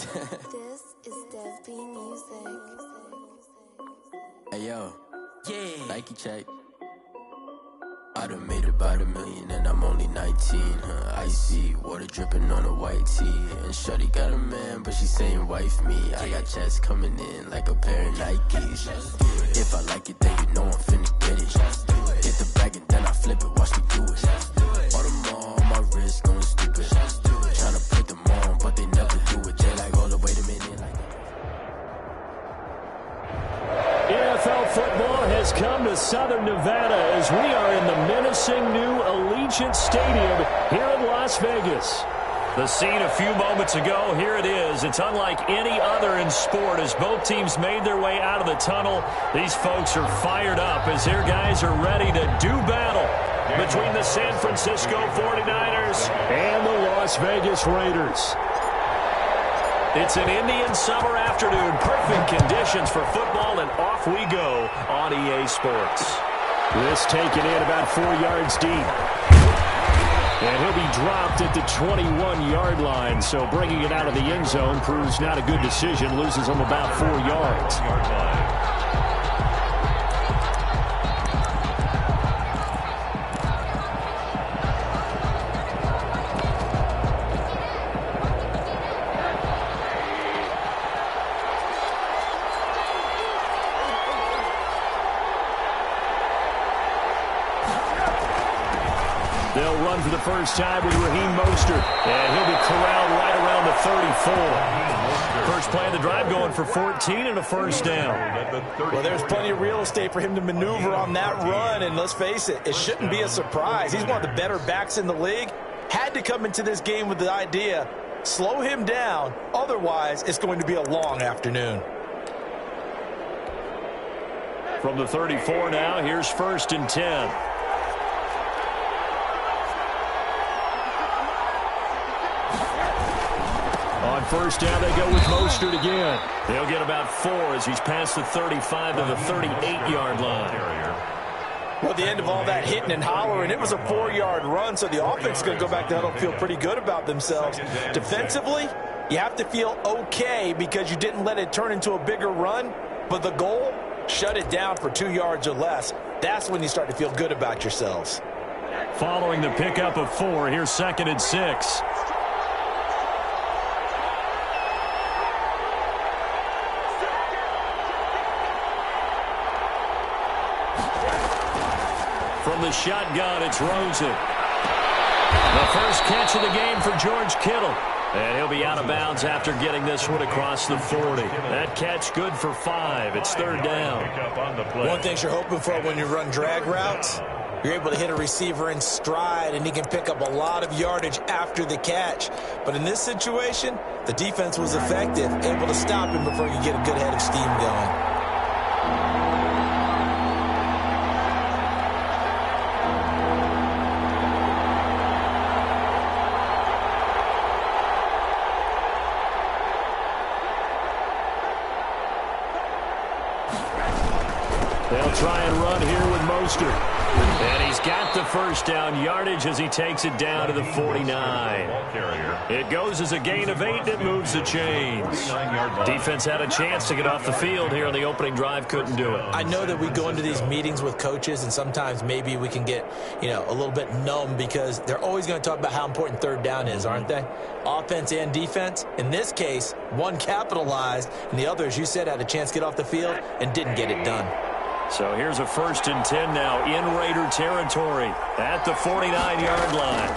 This is Dev B Music. Hey yo, Nike check. I done made about $1 million and I'm only 19. Icy water dripping on a white tee. And shorty got a man, but she saying wife me. I got checks coming in like a pair of Nikes. If I like it, then you know I'm finna get it. Hit the bag and then I flip it, watch me do it. All on my wrist going stupid. Tryna put them on, but they never do it. They like, hold up, wait a minute. Like, NFL football has come to Southern Nevada as we are in the menacing new Allegiant Stadium here in Las Vegas. The scene a few moments ago, here it is. It's unlike any other in sport as both teams made their way out of the tunnel. These folks are fired up as their guys are ready to do battle between the San Francisco 49ers and the Las Vegas Raiders. It's an Indian summer afternoon. Perfect conditions for football, and off we go on EA Sports. This taken in about 4 yards deep. And he'll be dropped at the 21-yard line. So bringing it out of the end zone proves not a good decision. Loses him about 4 yards. They'll run for the first time with Raheem Mostert, and he'll be corralled right around the 34. First play of the drive going for 14 and a first down. Well, there's plenty of real estate for him to maneuver on that run, and let's face it, it shouldn't be a surprise. He's one of the better backs in the league. Had to come into this game with the idea, slow him down, otherwise it's going to be a long afternoon. From the 34 now, here's 1st and 10. On first down, they go with Mostert again. They'll get about 4 as he's past the 35 to the 38-yard line. Well, at the end of all that hitting and hollering, it was a 4-yard run, so the offense is going to go back to huddle, feel pretty good about themselves. Defensively, you have to feel okay because you didn't let it turn into a bigger run, but the goal, shut it down for 2 yards or less. That's when you start to feel good about yourselves. Following the pickup of 4, here's 2nd and 6. From the shotgun, it's Rosen. The first catch of the game for George Kittle. And he'll be out of bounds after getting this one across the 40. That catch good for 5. It's 3rd down. One thing you're hoping for when you run drag routes, you're able to hit a receiver in stride, and he can pick up a lot of yardage after the catch. But in this situation, the defense was effective, able to stop him before you get a good head of steam going. They'll try and run here with Mostert. And he's got the first down yardage as he takes it down to the 49. It goes as a gain of 8, and it moves the chains. Defense had a chance to get off the field here on the opening drive, couldn't do it. I know that we go into these meetings with coaches, and sometimes maybe we can get, a little bit numb because they're always going to talk about how important 3rd down is, aren't they? Offense and defense. In this case, one capitalized, and the other, as you said, had a chance to get off the field and didn't get it done. So here's a 1st and 10 now in Raider territory at the 49-yard line.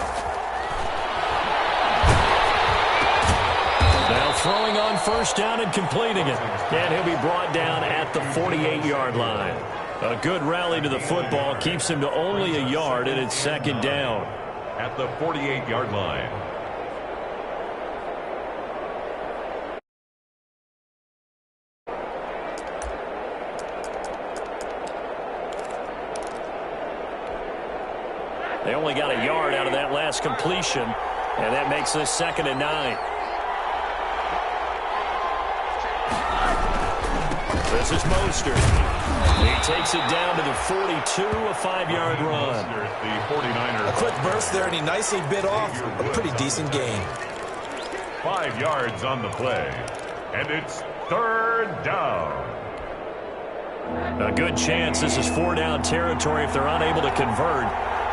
Now throwing on first down and completing it. And he'll be brought down at the 48-yard line. A good rally to the football keeps him to only a yard, and it's 2nd down. At the 48-yard line. They only got a yard out of that last completion, and that makes this 2nd and 9. This is Mostert. He takes it down to the 42, a 5-yard run. A quick burst there, and he nicely bit off a pretty decent gain. 5 yards on the play. And it's 3rd down. A good chance this is 4-down territory if they're unable to convert.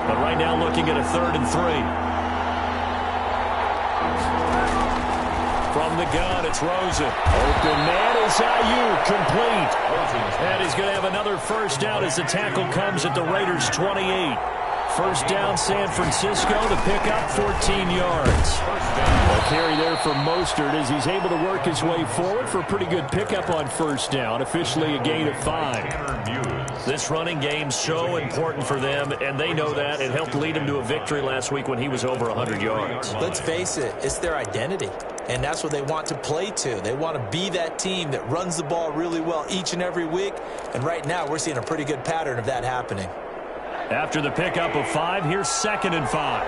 But right now looking at a 3rd and 3. From the gun, it's Rosen. Open man is Ayuk, complete. And he's going to have another first down as the tackle comes at the Raiders' 28. First down, San Francisco to pick up 14 yards. A carry there for Mostert as he's able to work his way forward for a pretty good pickup on first down. Officially a gain of 5. This running game's so important for them, and they know that. It helped lead him to a victory last week when he was over 100 yards. Let's face it, it's their identity. And that's what they want to play to. They want to be that team that runs the ball really well each and every week. And right now, we're seeing a pretty good pattern of that happening. After the pickup of 5, here's 2nd and 5.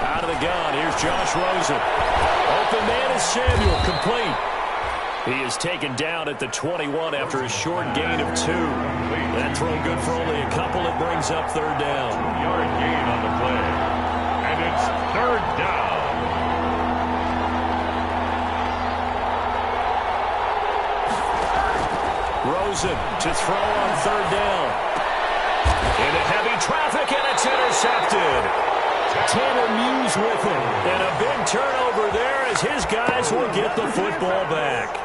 Out of the gun, here's Josh Rosen. Open man is Samuel, complete. He is taken down at the 21 after a short gain of 2. That throw good for only a couple. It brings up 3rd down. 2-yard gain on the play. And it's 3rd down. Rosen to throw on 3rd down. Into heavy traffic, and it's intercepted. Tanner Muse with him. And a big turnover there as his guys will get the football back.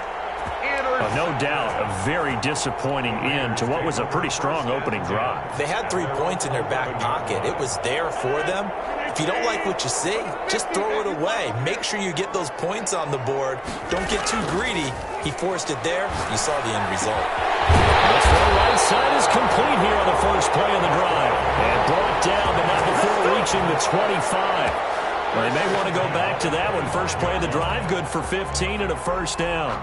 No doubt, a very disappointing end to what was a pretty strong opening drive. They had 3 points in their back pocket. It was there for them. If you don't like what you see, just throw it away. Make sure you get those points on the board. Don't get too greedy. He forced it there. You saw the end result. The throw right side is complete here on the first play of the drive. And brought down, but not before reaching the 25. Well, they may want to go back to that one. First play of the drive, good for 15 and a first down.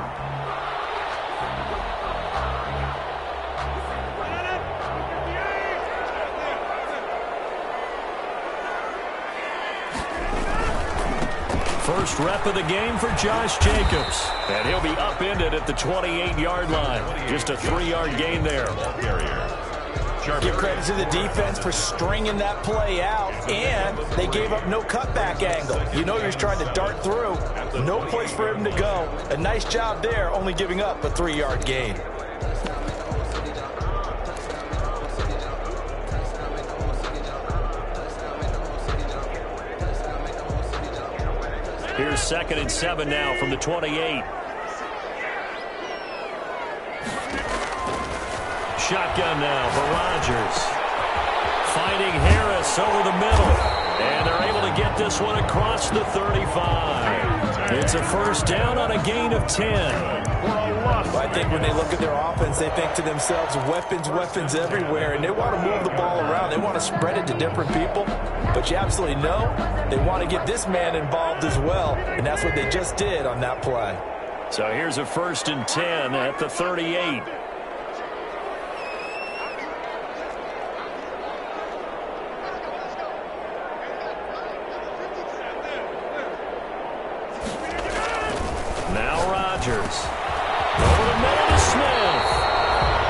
First rep of the game for Josh Jacobs. And he'll be upended at the 28-yard line. Just a 3-yard gain there. Give credit to the defense for stringing that play out, and they gave up no cutback angle. You know you're trying to dart through. No place for him to go. A nice job there, only giving up a 3-yard gain. Here's 2nd and 7 now from the 28. Shotgun now for Rodgers. Finding Harris over the middle. And they're able to get this one across the 35. It's a first down on a gain of 10. I think when they look at their offense, they think to themselves, weapons, weapons everywhere, and they want to move the ball around. They want to spread it to different people, but you absolutely know they want to get this man involved as well, and that's what they just did on that play. So here's a 1st and 10 at the 38. Now Rodgers. Over the middle to Smith.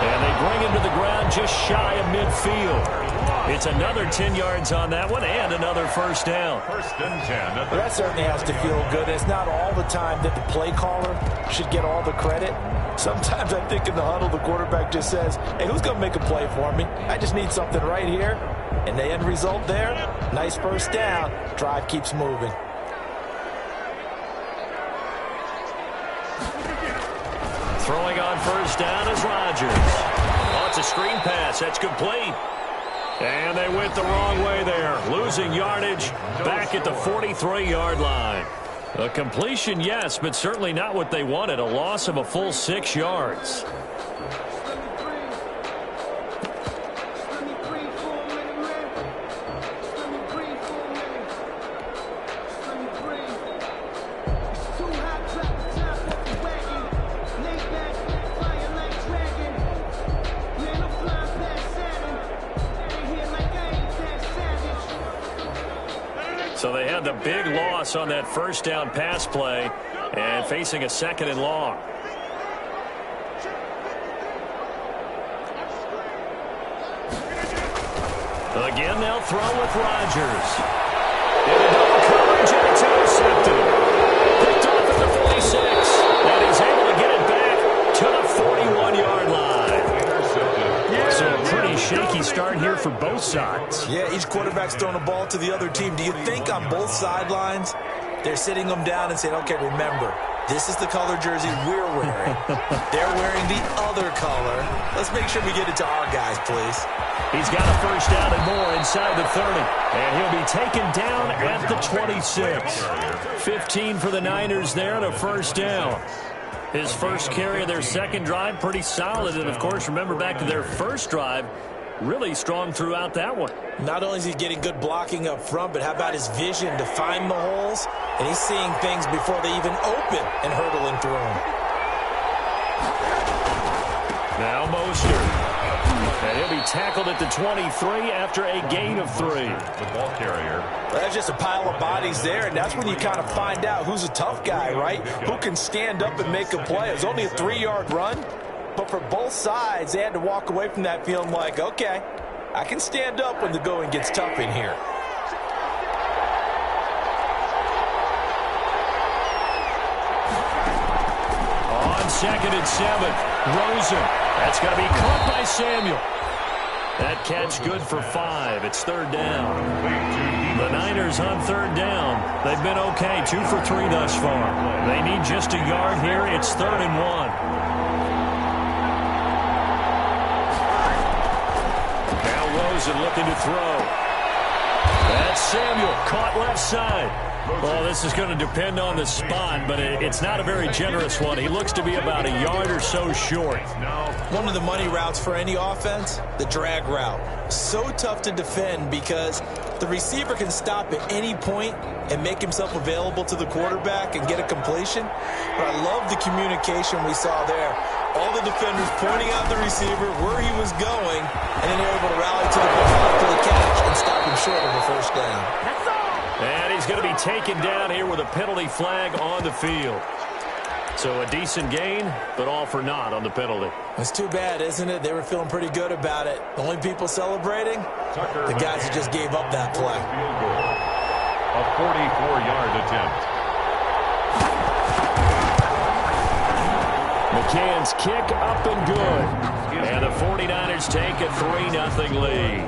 And they bring him to the ground just shy of midfield. It's another 10 yards on that one and another first down. 1st and 10. Well, that certainly has to feel good. It's not all the time that the play caller should get all the credit. Sometimes I think in the huddle, the quarterback just says, hey, who's going to make a play for me? I just need something right here. And the end result there, nice first down. Drive keeps moving. Throwing on first down is Rodgers. Oh, it's a screen pass. That's complete. And they went the wrong way there. Losing yardage back at the 43-yard line. A completion, yes, but certainly not what they wanted. A loss of a full 6 yards. So they had the big loss on that first down pass play and facing a 2nd and long. Again, they'll throw with Rodgers. And a double coverage, and it's intercepted. Picked off at the 46. And he's able to get it back to the 41-yard line. So a pretty shaky start here for both sides. Yeah, each quarterback's throwing the ball to the other team. Do you think on both sidelines they're sitting them down and saying, okay, remember, this is the color jersey we're wearing. They're wearing the other color. Let's make sure we get it to our guys, please. He's got a first down and more inside the 30. And he'll be taken down at the 26. 15 for the Niners there and a first down. His first carry of their second drive, pretty solid. And, of course, remember back to their first drive, really strong throughout that one. Not only is he getting good blocking up front, but how about his vision to find the holes? And he's seeing things before they even open and hurdling through them. Now Mostert. And he'll be tackled at the 23 after a gain of 3. The ball carrier. Well, that's just a pile of bodies there, and that's when you kind of find out who's a tough guy, right? Who can stand up and make a play. It was only a 3-yard run, but for both sides, they had to walk away from that feeling like, okay, I can stand up when the going gets tough in here. On 2nd and 7, Rosen. That's going to be caught by Samuel. That catch good for 5. It's 3rd down. The Niners on 3rd down. They've been okay, 2 for 3 thus far. They need just a yard here. It's 3rd and 1. Now Rosen looking to throw. That's Samuel, caught left side. Well, this is going to depend on the spot, but it's not a very generous one. He looks to be about a yard or so short. One of the money routes for any offense, the drag route. So tough to defend because the receiver can stop at any point and make himself available to the quarterback and get a completion. But I love the communication we saw there. All the defenders pointing out the receiver where he was going, and then they're able to rally to the ball after the catch and stop him short of a first down. And he's going to be taken down here with a penalty flag on the field. So a decent gain, but all for naught on the penalty. It's too bad, isn't it? They were feeling pretty good about it. The only people celebrating, the guys who just gave up that play. A 44-yard attempt. McCann's kick up and good. And the 49ers take a 3-0 lead.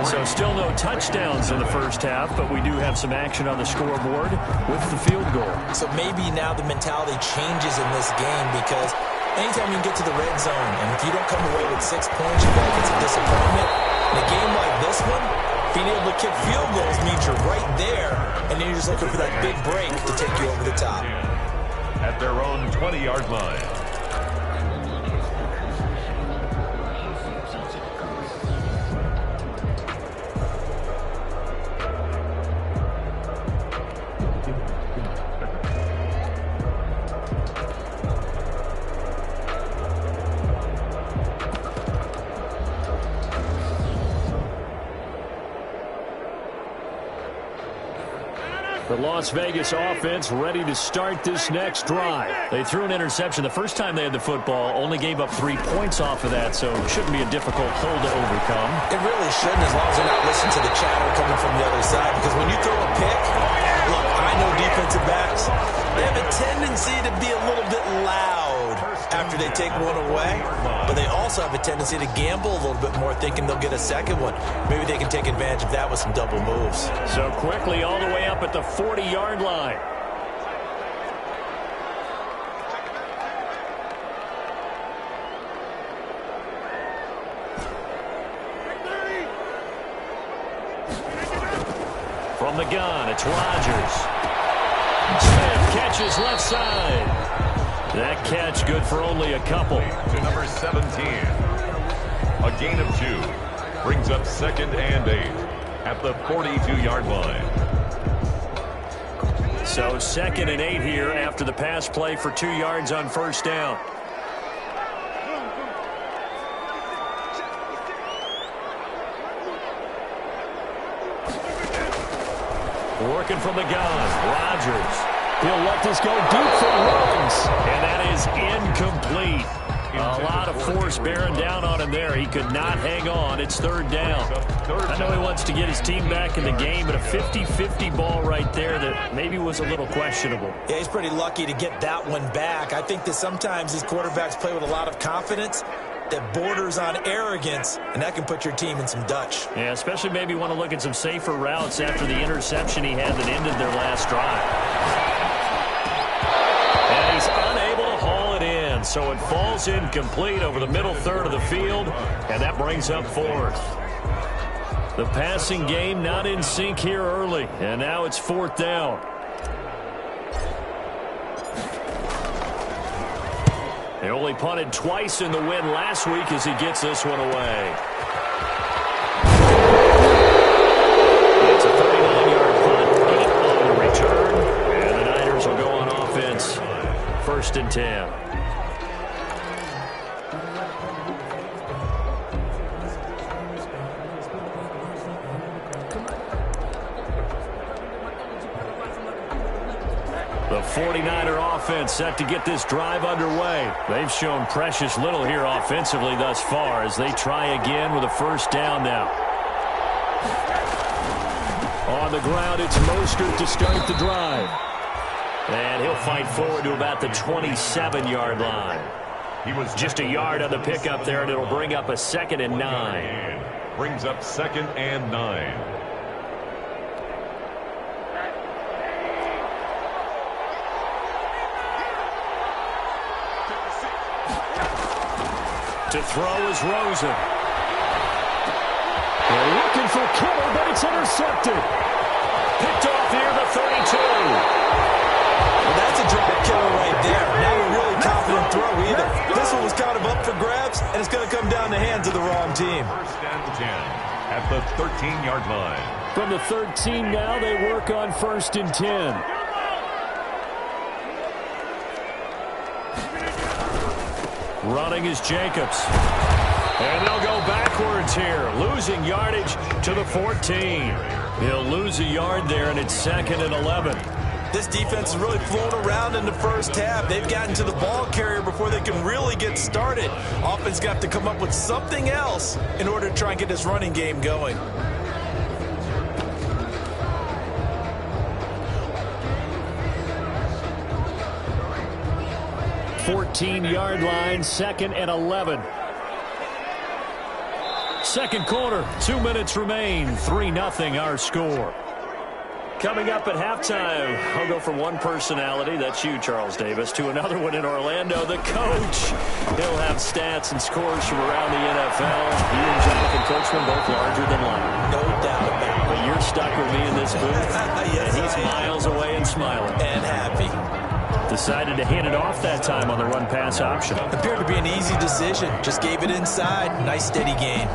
So still no touchdowns in the first half, but we do have some action on the scoreboard with the field goal. So maybe now the mentality changes in this game because anytime you get to the red zone, and if you don't come away with 6 points, you feel like it's a disappointment. In a game like this one, being able to kick field goals means you're right there, and then you're just looking for that big break to take you over the top. At their own 20-yard line. The Las Vegas offense ready to start this next drive. They threw an interception the first time they had the football, only gave up 3 points off of that, so it shouldn't be a difficult hole to overcome. It really shouldn't, as long as they're not listening to the chatter coming from the other side, because when you throw a pick, look, I know defensive backs, they have a tendency to be a little bit loud after they take one away, but they also have a tendency to gamble a little bit more, thinking they'll get a second one. Maybe they can take advantage of that with some double moves. So quickly all the way up at the 40-yard line. From the gun, it's Rodgers. Smith catches left side. That catch good for only a couple. To number 17. A gain of 2. Brings up 2nd and 8 at the 42-yard line. So 2nd and 8 here after the pass play for 2 yards on first down. Working from the gun, Rodgers. He'll let this go deep for Ruggs, and that is incomplete. A lot of force bearing down on him there. He could not hang on. It's third down. I know he wants to get his team back in the game, but a 50-50 ball right there that maybe was a little questionable. Yeah, he's pretty lucky to get that one back. I think that sometimes these quarterbacks play with a lot of confidence that borders on arrogance, and that can put your team in some Dutch. Yeah, especially maybe want to look at some safer routes after the interception he had that ended their last drive. And he's unable to haul it in, so it falls incomplete over the middle third of the field, and that brings up fourth. The passing game not in sync here early, and now it's fourth down. They only punted twice in the win last week as he gets this one away. It's a 39-yard punt, 8 on the return, and the Niners will go on offense. First and 10. The 49er offense set to get this drive underway. They've shown precious little here offensively thus far as they try again with a first down now. On the ground, it's Mostert to start the drive. And he'll fight forward to about the 27-yard line. He was just a yard on the pickup there, and it'll bring up a 2nd and 9. Brings up 2nd and 9. To throw is Rosen. They're looking for Kittle, but it's intercepted. Picked off here, the 32. Well, that's a drop killer right there. Not a really confident throw either. This one was kind of up for grabs, and it's going to come down the hands of the wrong team. First and 10 at the 13-yard line. From the 13 now, they work on first and 10. Running is Jacobs. And they'll go backwards here, losing yardage to the 14. He'll lose a yard there, and it's 2nd and 11. This defense has really flown around in the first half. They've gotten to the ball carrier before they can really get started. Offense got to come up with something else in order to try and get this running game going. Fourteen-yard line, 2nd and 11. Second quarter, 2 minutes remain, 3-0 our score. Coming up at halftime, I'll go from one personality, that's you, Charles Davis, to another one in Orlando, the coach. He'll have stats and scores from around the NFL. You and Jonathan Coachman both larger than life. No doubt about it. But you're stuck with me in this booth, Yes, and he's miles away and smiling. And happy. Decided to hand it off that time on the run-pass option. Appeared to be an easy decision. Just gave it inside. Nice steady gain.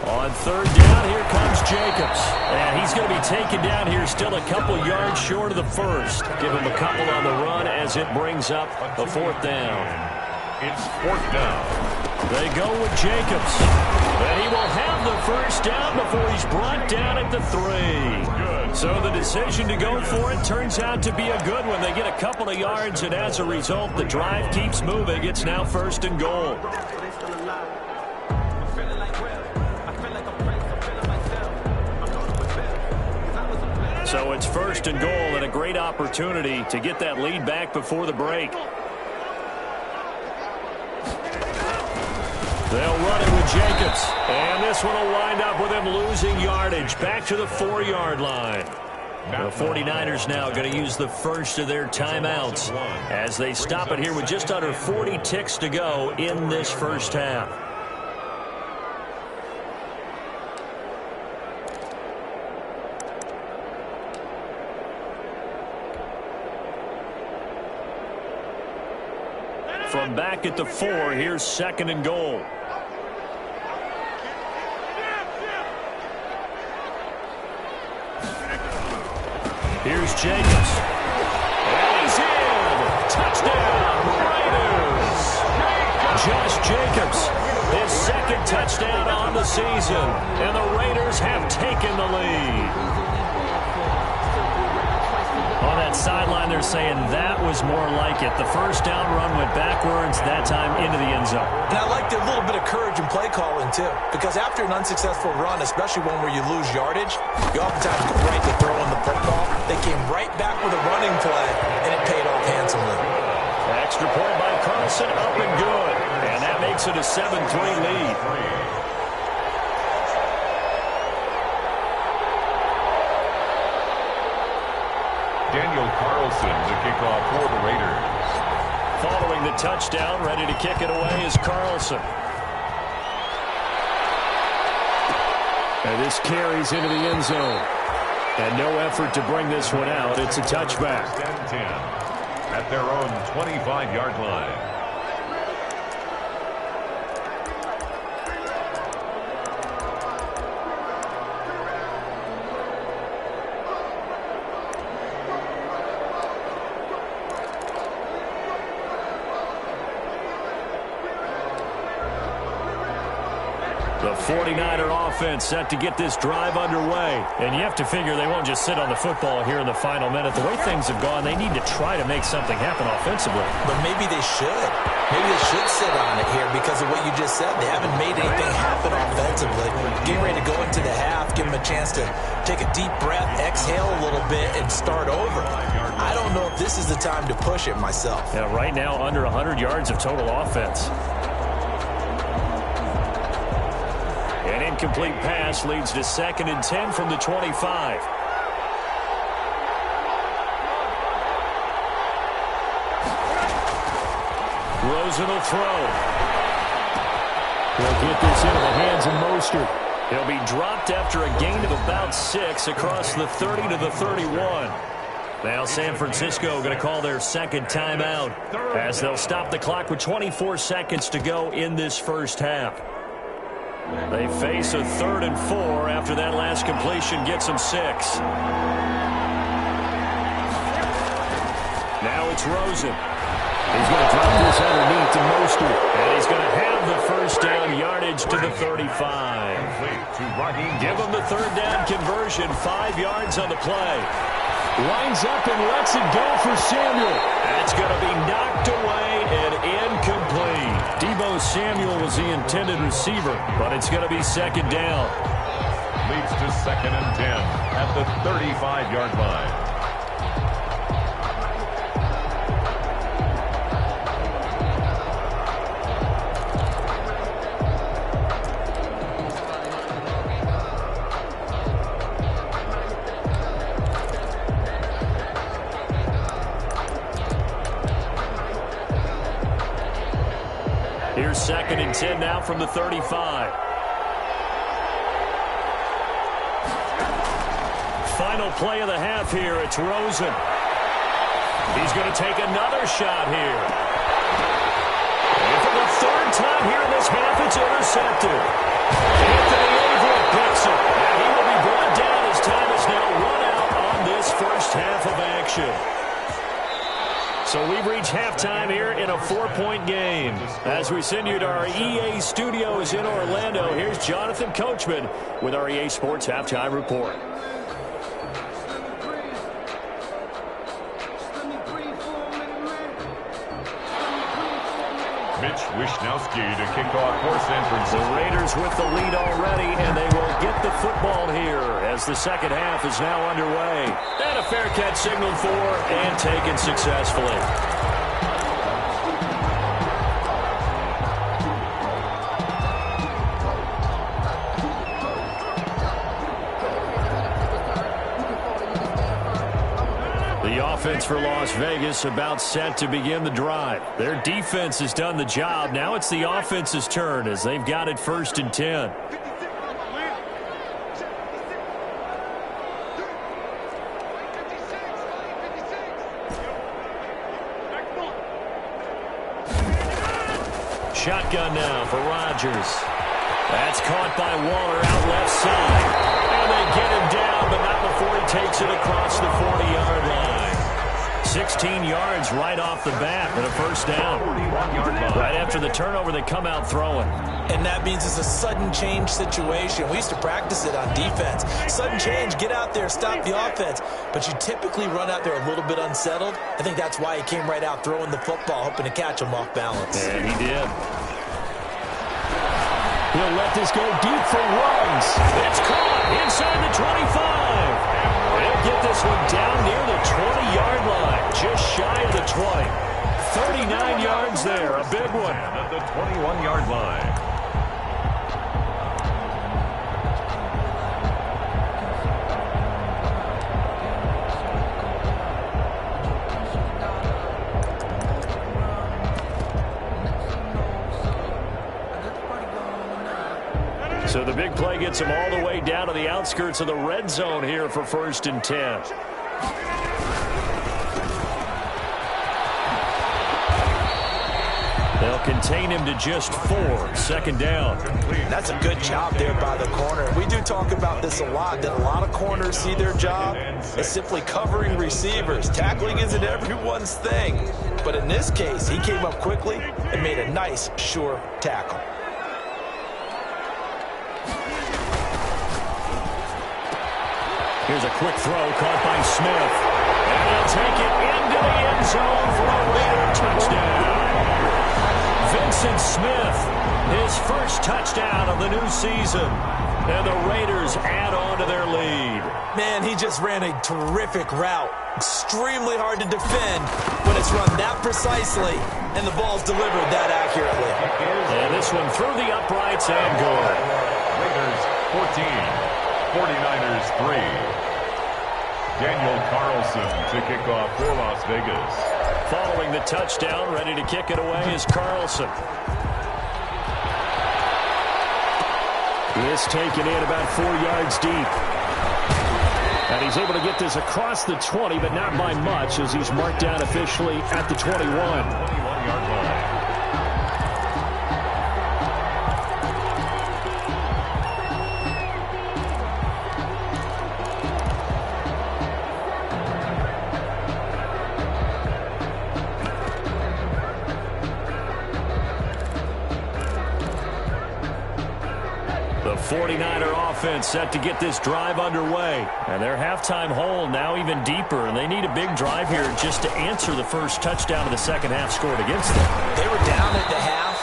On third down, here comes Jacobs. And he's going to be taken down here still a couple yards short of the first. Give him a couple on the run as it brings up a fourth down. It's fourth down. They go with Jacobs. And he will have the first down before he's brought down at the 3. So the decision to go for it turns out to be a good one. They get a couple of yards, and as a result, the drive keeps moving. It's now 1st and goal. So it's 1st and goal, and a great opportunity to get that lead back before the break. They'll run it with Jacobs, and this one will wind up with him losing yardage back to the 4-yard line. The 49ers now going to use the first of their timeouts as they stop it here with just under 40 ticks to go in this first half. From back at the 4, here's 2nd and goal. Here's Jacobs. And he's in. Touchdown, Raiders. Josh Jacobs, his second touchdown on the season, and the Raiders have taken the lead. On that sideline, they're saying that was more like it. The first down run went backwards, that time into the end zone. And I liked a little bit of courage in play calling, too, because after an unsuccessful run, especially one where you lose yardage, you oftentimes go right to throwing the football. They came right back with a running play, and it paid off handsomely. Extra point by Carlson, up and good. And that makes it a 7-3 lead. Daniel Carlson to kick off for the Raiders. Following the touchdown, ready to kick it away is Carlson. And this carries into the end zone. And no effort to bring this one out. It's a touchback. 10-10 at their own 25-yard line. The 49er offense set to get this drive underway. And you have to figure they won't just sit on the football here in the final minute. The way things have gone, they need to try to make something happen offensively. But maybe they should. Maybe they should sit on it here because of what you just said. They haven't made anything happen offensively. Getting ready to go into the half, give them a chance to take a deep breath, exhale a little bit, and start over. I don't know if this is the time to push it myself. Yeah, right now, under 100 yards of total offense. An incomplete pass leads to 2nd and 10 from the 25. Rosen will throw. He'll get this into the hands of Mostert. He'll be dropped after a gain of about 6 across the 30 to the 31. Now San Francisco going to call their second timeout as they'll stop the clock with 24 seconds to go in this first half. They face a 3rd and 4 after that last completion gets them 6. Now it's Rosen. He's going to drop this underneath to Mostert. And he's going to have the first down yardage to the 35. Give him the 3rd down conversion. 5 yards on the play. Lines up and lets it go for Samuel. That's going to be knocked away and incomplete. Deebo Samuel was the intended receiver, but it's going to be 2nd down. Leads to 2nd and 10 at the 35-yard line. Here's 2nd and 10 now from the 35. Final play of the half here. It's Rosen. He's going to take another shot here. And for the 3rd time here in this half, it's intercepted. Anthony Averett picks it. And he will be brought down as time is now run out on this first half of action. So we've reached halftime here in a 4-point game. As we send you to our EA studios in Orlando, here's Jonathan Coachman with our EA Sports Halftime Report. Mitch Wishnowsky to kick off for San Francisco. The Raiders with the lead already, and they will get the football here as the second half is now underway. And a fair catch signaled for and taken successfully. Offense for Las Vegas about set to begin the drive. Their defense has done the job. Now it's the offense's turn as they've got it 1st and 10. Shotgun now for Rodgers. That's caught by Waller out left side. And they get him down, but not before he takes it across the 40-yard line. 6 16 yards right off the bat and a first down. Right after the turnover, they come out throwing. And that means it's a sudden change situation. We used to practice it on defense. Sudden change, get out there, stop the offense. But you typically run out there a little bit unsettled. I think that's why he came right out throwing the football, hoping to catch him off balance. And he did. He'll let this go deep for Ruggs. It's caught inside the 25. They'll get this one down near the 20-yard line, just shy of the 20. 39 yards there, a big one. At the 21-yard line. So the big play gets him all the way down to the outskirts of the red zone here for 1st and 10. They'll contain him to just 4. 2nd down. That's a good job there by the corner. We do talk about this a lot, that a lot of corners see their job as simply covering receivers. Tackling isn't everyone's thing. But in this case, he came up quickly and made a nice, sure tackle. Here's a quick throw caught by Smith. And he'll take it into the end zone for a Raider touchdown. Vincent Smith, his first touchdown of the new season. And the Raiders add on to their lead. Man, he just ran a terrific route. Extremely hard to defend when it's run that precisely and the ball's delivered that accurately. And this one through the uprights and good. Raiders 14. 49ers 3. Daniel Carlson to kick off for Las Vegas. Following the touchdown, ready to kick it away is Carlson. This taken in about 4 yards deep. And he's able to get this across the 20, but not by much as he's marked down officially at the 21. 21-yard line. The 49er offense set to get this drive underway. And their halftime hole now even deeper, and they need a big drive here just to answer the first touchdown of the second half scored against them. They were down at the half.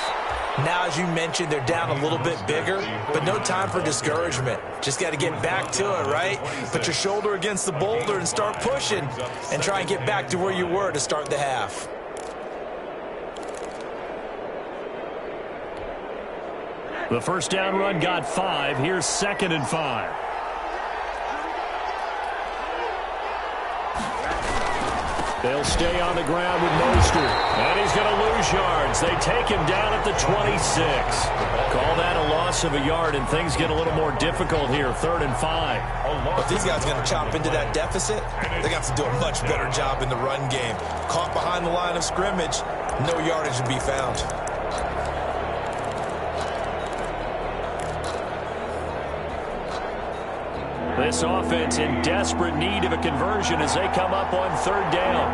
Now, as you mentioned, they're down a little bit bigger, but no time for discouragement. Just got to get back to it, right? Put your shoulder against the boulder and start pushing and try and get back to where you were to start the half. The first down run got 5. Here's 2nd and 5. They'll stay on the ground with Mostert. And he's going to lose yards. They take him down at the 26. Call that a loss of a yard, and things get a little more difficult here. 3rd and 5. If these guys are going to chop into that deficit, they're going to have to do a much better job in the run game. Caught behind the line of scrimmage, no yardage to be found. This offense in desperate need of a conversion as they come up on 3rd down.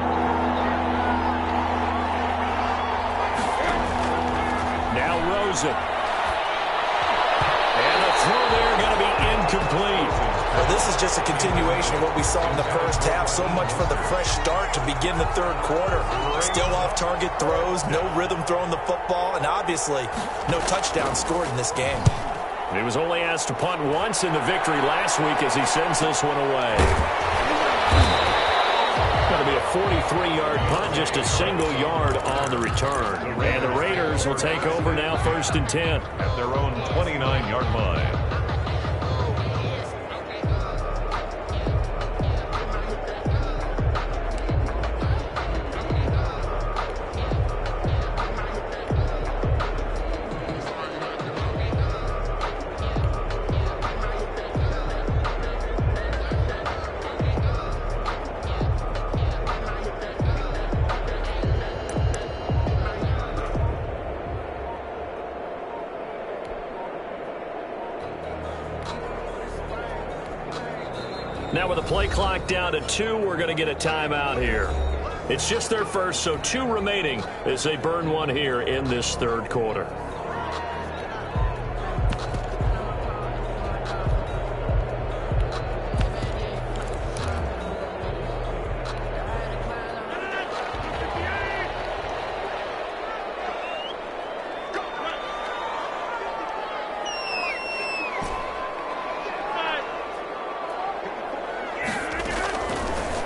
Now Rosen. And the throw there going to be incomplete. Well, this is just a continuation of what we saw in the first half. So much for the fresh start to begin the 3rd quarter. Still off-target throws, no rhythm throwing the football, and obviously no touchdown scored in this game. He was only asked to punt once in the victory last week as he sends this one away. Going to be a 43-yard punt, just a single yard on the return. And the Raiders will take over now 1st and 10. At their own 29-yard line. Now with the play clock down to 2, we're going to get a timeout here. It's just their first, so 2 remaining as they burn one here in this third quarter.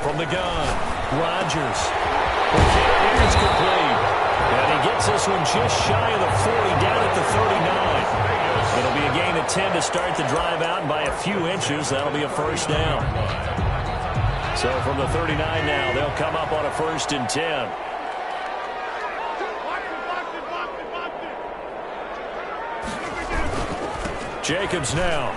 From the gun, Rodgers. It's complete. And he gets this one just shy of the 40, down at the 39. It'll be a gain of 10 to start the drive out, and by a few inches, that'll be a first down. So from the 39 now, they'll come up on a 1st and 10. Jacobs now.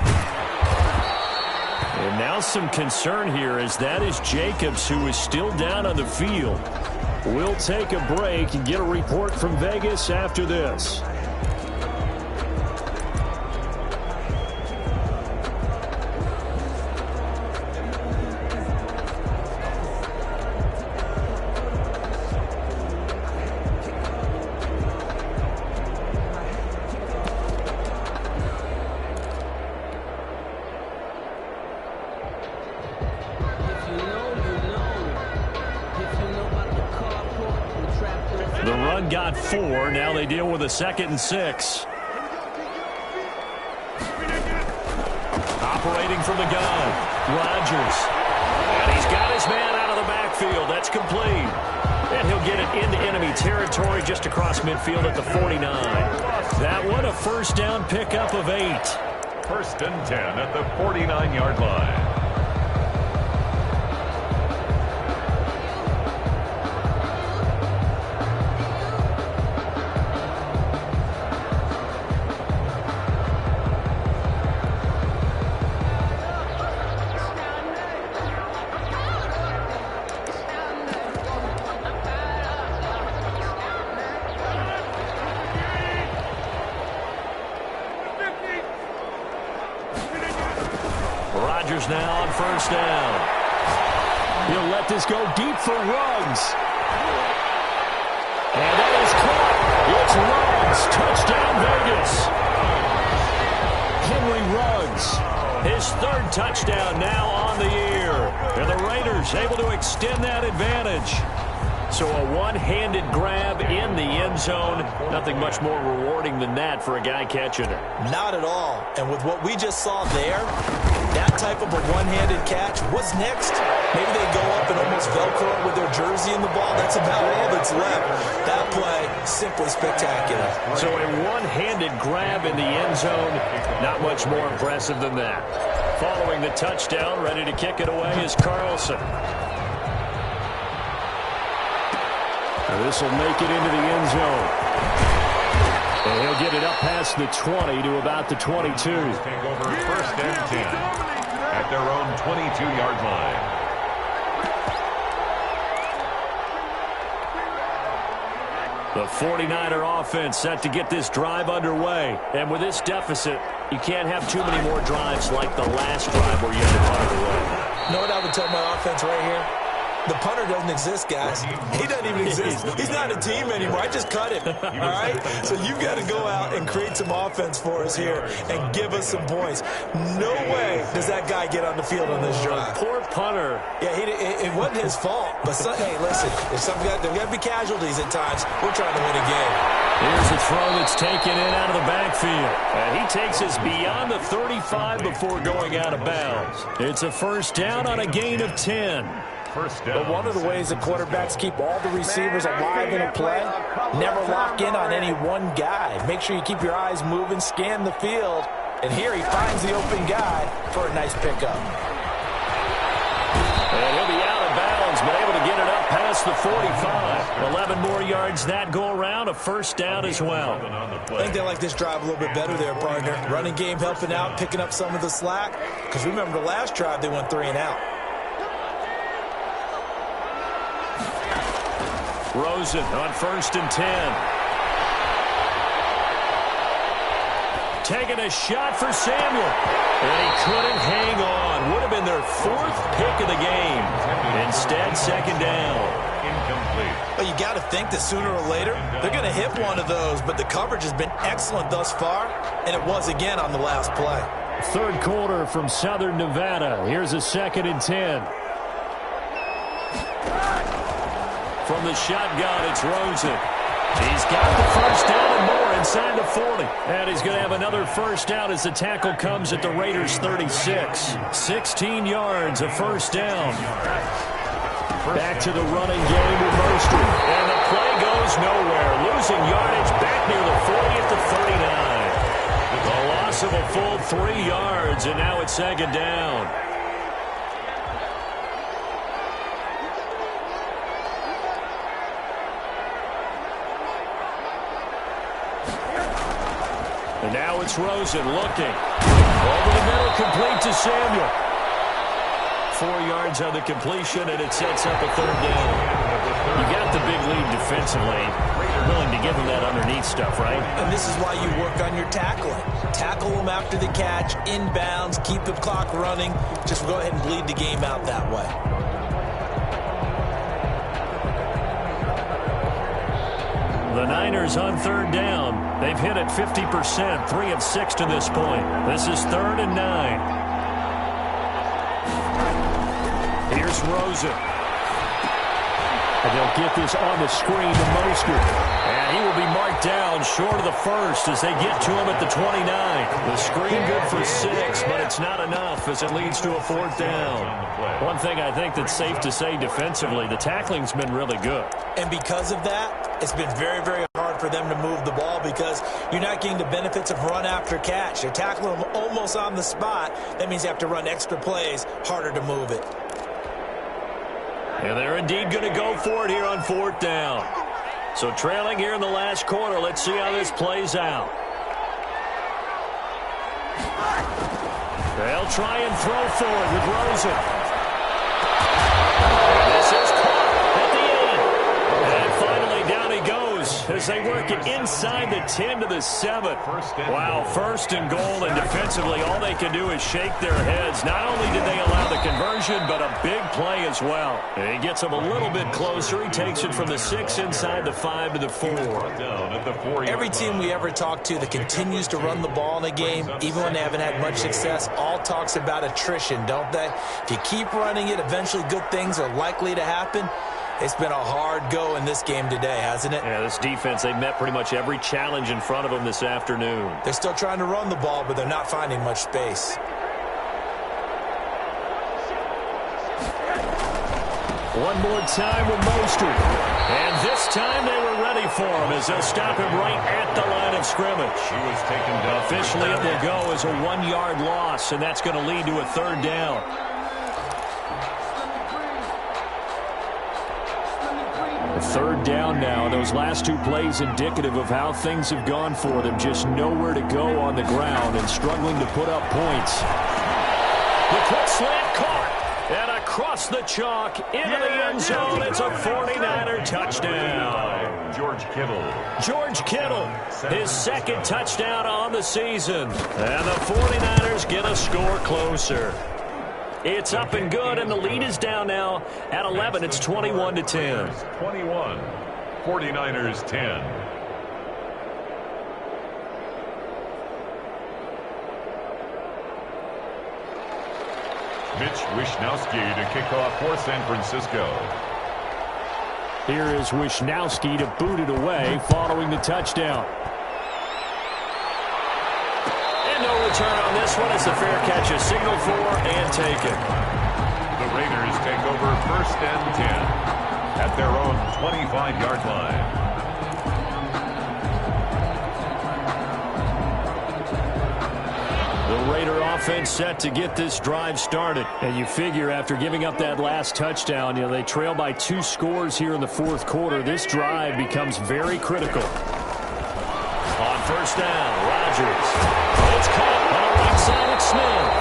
And now some concern here, as that is Jacobs, who is still down on the field. We'll take a break and get a report from Vegas after this. The run got 4. Now they deal with a 2nd and 6. Operating from the gun, Rodgers. And he's got his man out of the backfield. That's complete. And he'll get it into enemy territory just across midfield at the 49. That one a first down pickup of 8. 1st and 10 at the 49-yard line. Rodgers now on 1st down. He'll let this go deep for Ruggs. And that is caught. It's Ruggs. Touchdown, Vegas. Henry Ruggs. His 3rd touchdown now on the year. And the Raiders able to extend that advantage. So a one-handed grab in the end zone. Nothing much more rewarding than that for a guy catching it. Not at all. And with what we just saw there, that type of a one-handed catch, what's next? Maybe they go up and almost Velcro with their jersey in the ball. That's about all that's left. That play, simply spectacular. So a one-handed grab in the end zone, not much more impressive than that. Following the touchdown, ready to kick it away is Carlson. This will make it into the end zone. And he'll get it up past the 20 to about the 22. Take over 1st and 10 at their own 22-yard line. The 49er offense set to get this drive underway. And with this deficit, you can't have too many more drives like the last drive where you had to punt it away. You know what I would tell my offense right here? The punter doesn't exist, guys. He doesn't even exist. He's not a team anymore. I just cut him, all right? So you've got to go out and create some offense for us here and give us some points. No way does that guy get on the field on this drive. Poor punter. Yeah, it wasn't his fault. But, hey, listen, if there's got to be casualties at times. We're trying to win a game. Here's a throw that's taken in out of the backfield. And he takes us beyond the 35 before going out of bounds. It's a first down on a gain of 10. But one of the ways that quarterbacks keep all the receivers alive in a play, never lock in on any one guy. Make sure you keep your eyes moving, scan the field. And here he finds the open guy for a nice pickup. And he'll be out of bounds, but able to get it up past the 45. 11 more yards that go around, a first down as well. I think they like this drive a little bit better there, partner. Running game helping out, picking up some of the slack. Because remember the last drive, they went 3 and out. Rosen on 1st and 10. Taking a shot for Samuel. And he couldn't hang on. Would have been their 4th pick of the game. Instead, 2nd down. penalty. Well, you got to think that sooner or later they're going to hit one of those, but the coverage has been excellent thus far, and it was again on the last play. Third quarter from Southern Nevada. Here's a 2nd and 10. From the shotgun, it's Rosen. He's got the first down and more inside the 40. And he's going to have another first down as the tackle comes at the Raiders' 36. 16 yards, a first down. Back to the running game with Mostert. And the play goes nowhere. Losing yardage back near the 40 at the 39. The loss of a full 3 yards, and now it's 2nd down. And now it's Rosen looking. Over the middle, complete to Samuel. 4 yards on the completion, and it sets up a 3rd down. You got the big lead defensively. Willing to give them that underneath stuff, right? And this is why you work on your tackling. Tackle them after the catch, inbounds, keep the clock running. Just go ahead and bleed the game out that way. The Niners on 3rd down. They've hit it 50%, 3 of 6 to this point. This is 3rd and 9. Here's Rosen. And they'll get this on the screen to Mostert. And he will be marked down short of the first as they get to him at the 29. The screen good for 6, but it's not enough as it leads to a 4th down. One thing I think that's safe to say defensively, the tackling's been really good. And because of that, it's been very, very hard for them to move the ball because you're not getting the benefits of run after catch. They're tackling them almost on the spot. That means you have to run extra plays, harder to move it. And they're indeed going to go for it here on 4th down. So trailing here in the last quarter, let's see how this plays out. They'll try and throw forward with Rosen. This is caught at the 8. And finally down he goes as they work it inside the 10 to the 7. Wow, 1st and goal, and defensively all they can do is shake their heads. Not only did they allow the conversion, but a big play as well. And he gets them a little bit closer. He takes it from the 6 inside the 5 to the 4. Every team we ever talk to that continues to run the ball in a game, even when they haven't had much success, all talks about attrition, don't they? If you keep running it, eventually good things are likely to happen. It's been a hard go in this game today, hasn't it? Yeah, this defense, they've met pretty much every challenge in front of them this afternoon. They're still trying to run the ball, but they're not finding much space. One more time with Mostert. And this time they were ready for him as they'll stop him right at the line of scrimmage. He was taken down. Officially it will go as a 1-yard loss, and that's going to lead to a 3rd down. Third down now. Those last 2 plays indicative of how things have gone for them. Just nowhere to go on the ground and struggling to put up points. The quick slant caught. And across the chalk into the end zone. It's a 49er touchdown. George Kittle. George Kittle, his 2nd touchdown on the season. And the 49ers get a score closer. It's up and good, and the lead is down now at 11. It's 21-10. 21. 49ers 10. Mitch Wishnowsky to kick off for San Francisco. Here is Wishnowsky to boot it away following the touchdown. No return on this one. It's a fair catch, a signal for and taken. The Raiders take over 1st and 10 at their own 25-yard line. The Raider offense set to get this drive started. And you figure after giving up that last touchdown, they trail by 2 scores here in the 4th quarter. This drive becomes very critical. On 1st down, Rodgers. It's caught on the right side with Smith.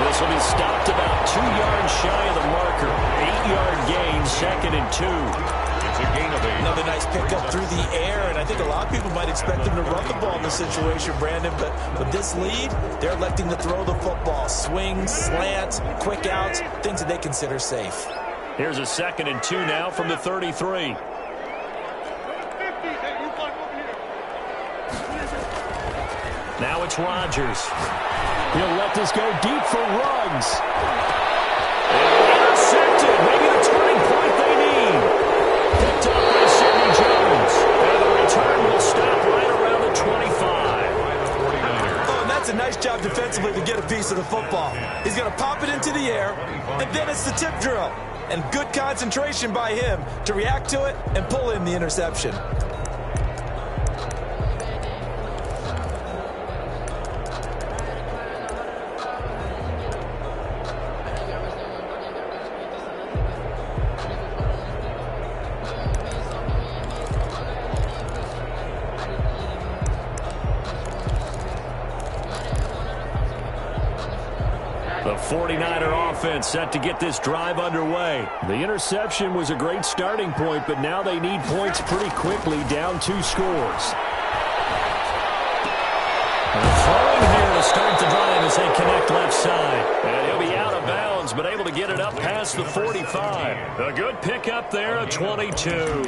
This will be stopped about 2 yards shy of the marker. 8-yard gain, 2nd and 2. It's a gain of 8. Another nice pickup through the air, and I think a lot of people might expect them to run the ball in this situation, Brandon, but with this lead, they're electing to throw the football. Swings, slants, quick outs, things that they consider safe. Here's a 2nd and 2 now from the 33. Now it's Rodgers. He'll let this go deep for Ruggs. Intercepted. Maybe the turning point they need. Picked up by Sidney Jones. And the return will stop right around the 25. Oh, and that's a nice job defensively to get a piece of the football. He's going to pop it into the air, and then it's the tip drill. And good concentration by him to react to it and pull in the interception. The 49er offense set to get this drive underway. The interception was a great starting point, but now they need points pretty quickly, down 2 scores. And throwing here to start the drive as they connect left side. And he'll be out of bounds, but able to get it up past the 45. A good pickup there, a 22.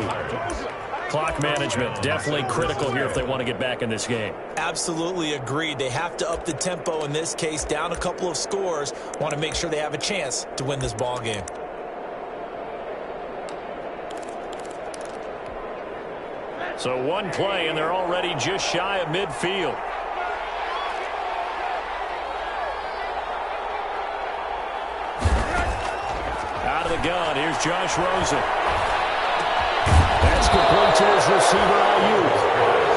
Clock management, definitely critical here if they want to get back in this game. Absolutely agreed. They have to up the tempo in this case, down a couple of scores. Want to make sure they have a chance to win this ball game. So one play, and they're already just shy of midfield. Out of the gun, here's Josh Rosen. That's complete to his receiver, Ayuk.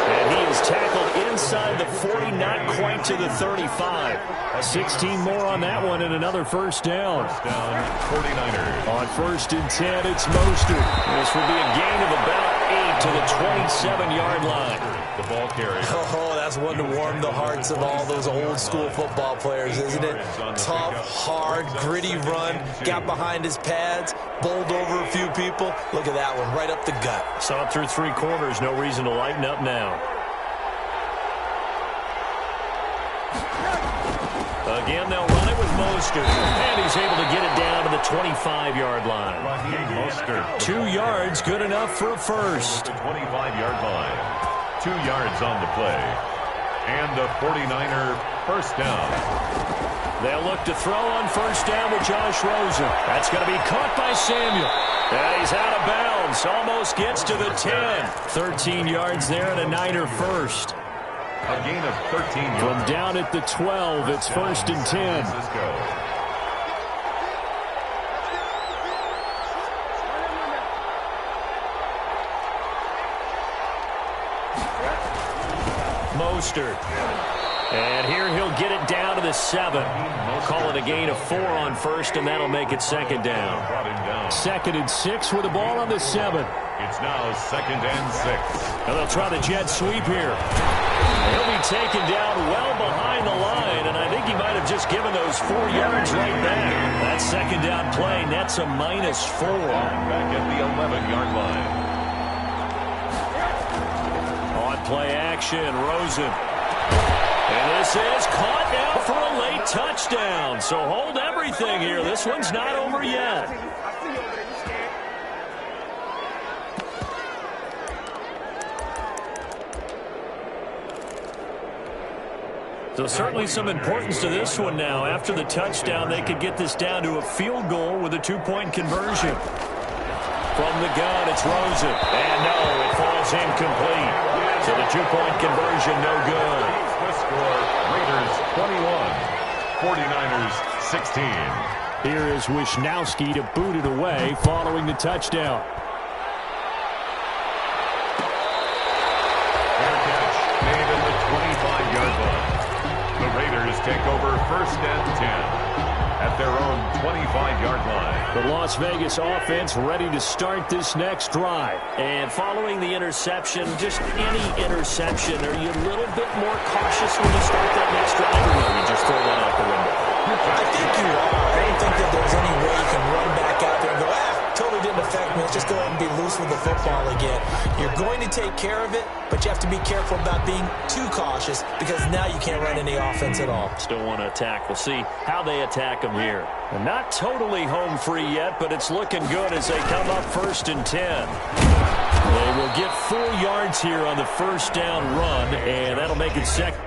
And he is tackled inside the 40, not quite to the 35. 16 more on that one and another first down. First down, 49ers. On 1st and 10, it's Mostert. This will be a gain of about 8 to the 27-yard line. The ball carrier. Oh, that's one to warm the hearts of all those old school football players, isn't it? Tough, hard, gritty run. Got behind his pads, bowled over a few people. Look at that one, right up the gut. Saw it through 3 quarters. No reason to lighten up now. Again, they'll run it with Mostert. And he's able to get it down to the 25-yard line. 2 yards, good enough for a first. The 25-yard line. 2 yards on the play. And the 49er first down. They'll look to throw on first down with Josh Rosen. That's going to be caught by Samuel. And he's out of bounds. Almost gets to the 10. 13 yards there and a Niner first. A gain of 13 yards. From down at the 12, it's 1st and 10. Mostert. And here he'll get it down to the 7. Call it a gain of 4 on first, and that'll make it 2nd down. 2nd and 6 with the ball on the 7. It's now 2nd and 6. And they'll try the jet sweep here. He'll be taken down well behind the line, and I think he might have just given those 4 yards right back. That 2nd down play nets a -4. Back at the 11-yard line. On play action, Rosen. And this is caught now for a late touchdown. So hold everything here. This one's not over yet. So certainly some importance to this one now. After the touchdown, they could get this down to a field goal with a 2-point conversion. From the gun, it's Rosen. And no, it falls incomplete. So the 2-point conversion, no good. The score, Raiders 21, 49ers 16. Here is Wisnowski to boot it away following the touchdown. Fair catch made at the 25-yard line. The Raiders take over 1st and 10 at their own 25-yard line. The Las Vegas offense ready to start this next drive. And following the interception, just any interception, are you a little bit more cautious when you start that next drive, or no, you just throw that out the window? I think you are. I don't think that there's any way you can run back out there and go, totally didn't affect me. Let's just go ahead and be loose with the football again. You're going to take care of it, but you have to be careful about being too cautious because now you can't run any offense at all. Still want to attack. We'll see how they attack them here. And not totally home free yet, but it's looking good as they come up 1st and 10. They will get 4 yards here on the first down run, and that'll make it 2nd.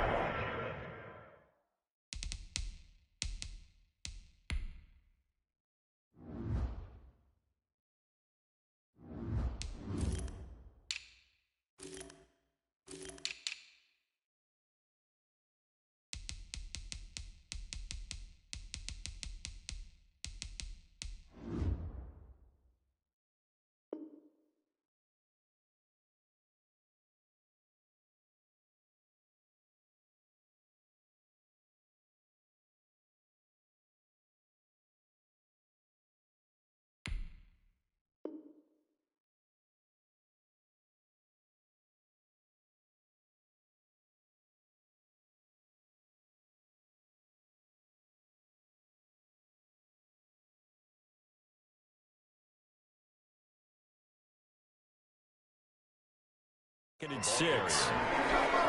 And 6.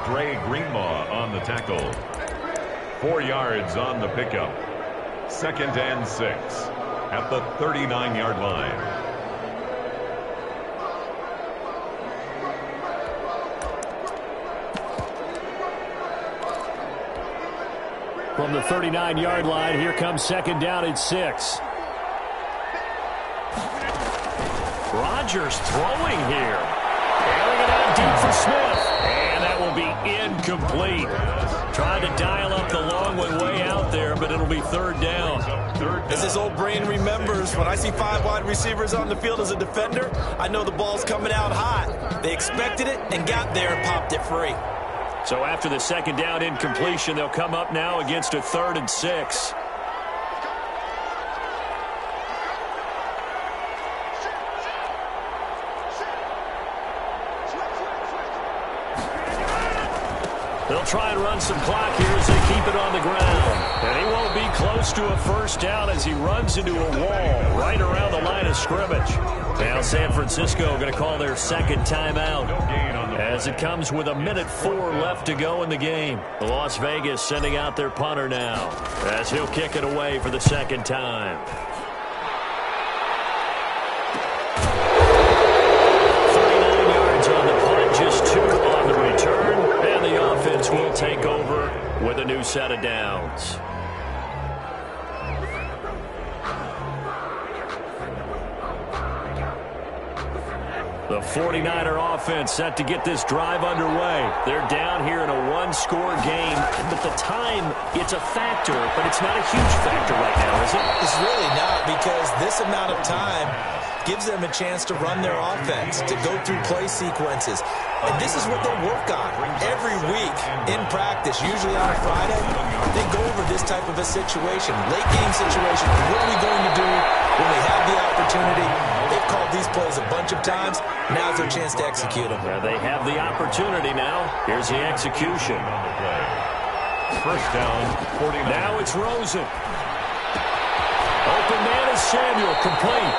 Dre Greenlaw on the tackle. 4 yards on the pickup. 2nd and 6 at the 39-yard line. From the 39-yard line, here comes 2nd down and 6. Rodgers throwing here. Airing it out deep for Smith. And that will be incomplete. Trying to dial up the long one way out there, but it'll be 3rd down. As his old brain remembers, when I see 5 wide receivers on the field as a defender, I know the ball's coming out hot. They expected it and got there and popped it free. So after the 2nd down incompletion, they'll come up now against a 3rd and 6. They'll try and run some clock here as they keep it on the ground. And he won't be close to a 1st down as he runs into a wall right around the line of scrimmage. Now San Francisco going to call their 2nd timeout as it comes with 1:04 left to go in the game. Las Vegas sending out their punter now as he'll kick it away for the 2nd time. 39 yards on the punt, just 2 on the return. And the offense will take over with a new set of downs. The 49er offense set to get this drive underway. They're down here in a 1-score game, but the time, it's a factor, but it's not a huge factor right now, is it? It's really not, because this amount of time gives them a chance to run their offense, to go through play sequences. And this is what they work on every week in practice, usually on a Friday. They go over this type of a situation, late game situation. What are we going to do when we have the opportunity? They've called these plays a bunch of times. Now's their chance to execute them. They have the opportunity now. Here's the execution. 1st down, 49. Now it's Rosen. Open man is Samuel, complete.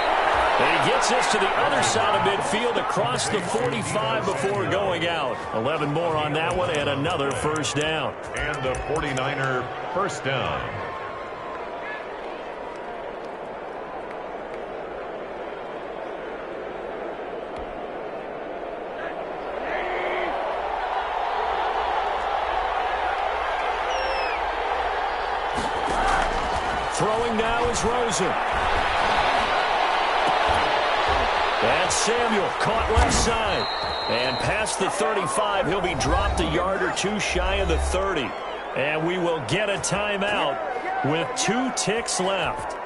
And he gets this to the other side of midfield across the 45 before going out. 11 more on that one and another 1st down. And the 49er 1st down. Throwing now is Rosen. That's Samuel, caught left side. And past the 35, he'll be dropped a yard or 2 shy of the 30. And we will get a timeout with 2 ticks left.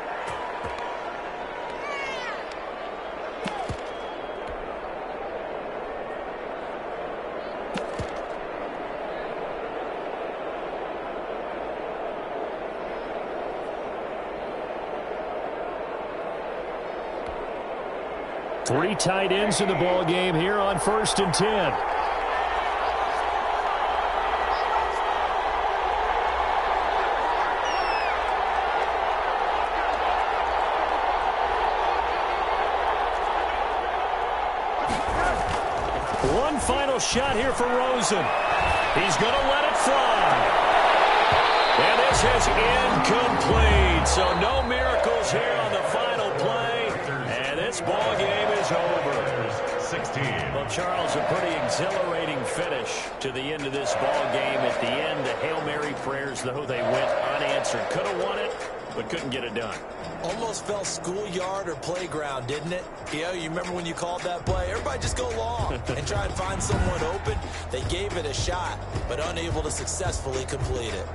Three tight ends in the ball game here on 1st and 10. One final shot here for Rosen. He's going to let it fly. And this is incomplete. So no miracles here on the final play. And this ball game is over. 16. Well, Charles, a pretty exhilarating finish to the end of this ball game. At the end, the Hail Mary prayers, though, they went unanswered. Could have won it, but couldn't get it done. Almost felt schoolyard or playground, didn't it? You remember when you called that play? Everybody just go long and try and find someone open. They gave it a shot, but unable to successfully complete it.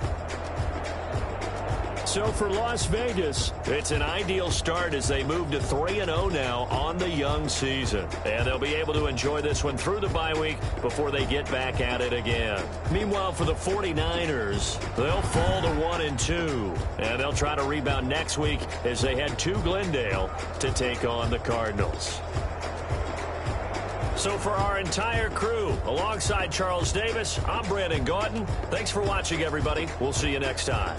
So for Las Vegas, it's an ideal start as they move to 3-0 now on the young season. And they'll be able to enjoy this one through the bye week before they get back at it again. Meanwhile, for the 49ers, they'll fall to 1-2. And they'll try to rebound next week as they head to Glendale to take on the Cardinals. So for our entire crew, alongside Charles Davis, I'm Brandon Gaudin. Thanks for watching, everybody. We'll see you next time.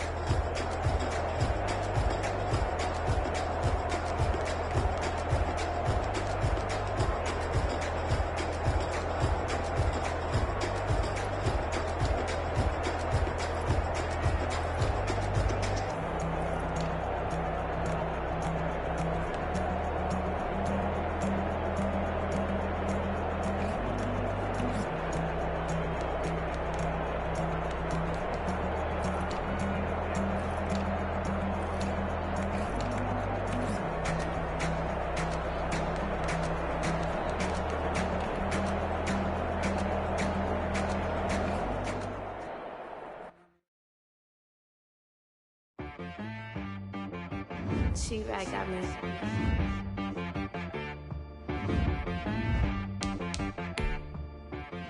She right got me.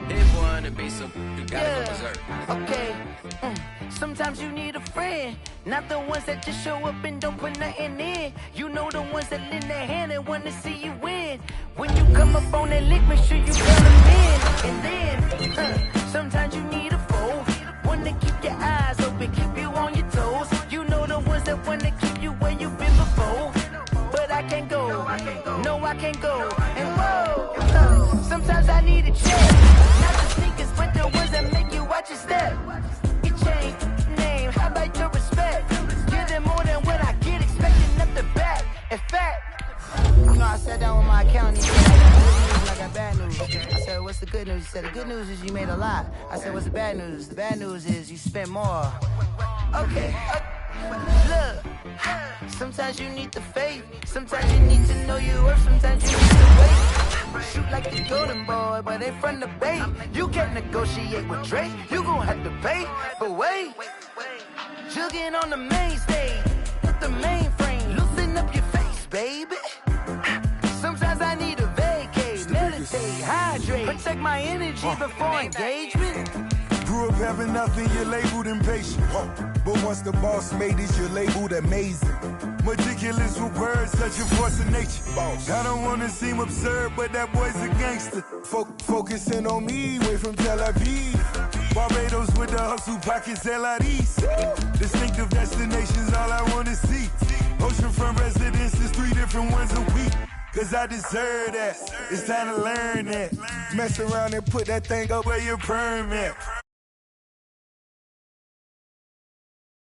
If one to be some, you gotta go berserk. Okay. Sometimes you need a friend, not the ones that just show up and don't put nothing in. You know the ones that lend their hand and want to see you win. When you come up on that lick, make sure you got them in. And then, sometimes you need a foe, one to keep your eyes open, keep you on your toes. You know the ones that want to keep you where you've been before. But I can't go, no I can't go. And whoa, sometimes I need a check. Not the sneakers, but the ones that make you watch your step. Your chain, name, how about your respect? Give them more than what I get, expecting up the back. In fact, you know, I sat down with my accountant. He said, I got good news and I got bad news. I said, what's the good news? He said, the good news is you made a lot. I said, what's the bad news? The bad news is you spent more. Okay, look. Sometimes you need the faith. Sometimes you need to know your worth. Sometimes you need to wait. Shoot like the golden boy, but ain't from the bay. You can't negotiate with Drake. You gon' have to pay. But wait, jugging on the main stage with the mainframe. Loosen up your face, baby. Sometimes I need a vacate, meditate, hydrate, protect my energy before engagement. Grew up having nothing, you're labeled impatient. But once the boss made it, you're labeled amazing. Meticulous with words, such a force of nature. I don't wanna seem absurd, but that boy's a gangster. Focusing on me, way from Tel Aviv. Barbados with the hustle pockets, LIDs. Distinctive destinations, all I wanna see. Oceanfront residences, 3 different ones a week. Cause I deserve that, it's time to learn that. Mess around and put that thing up where your perm at.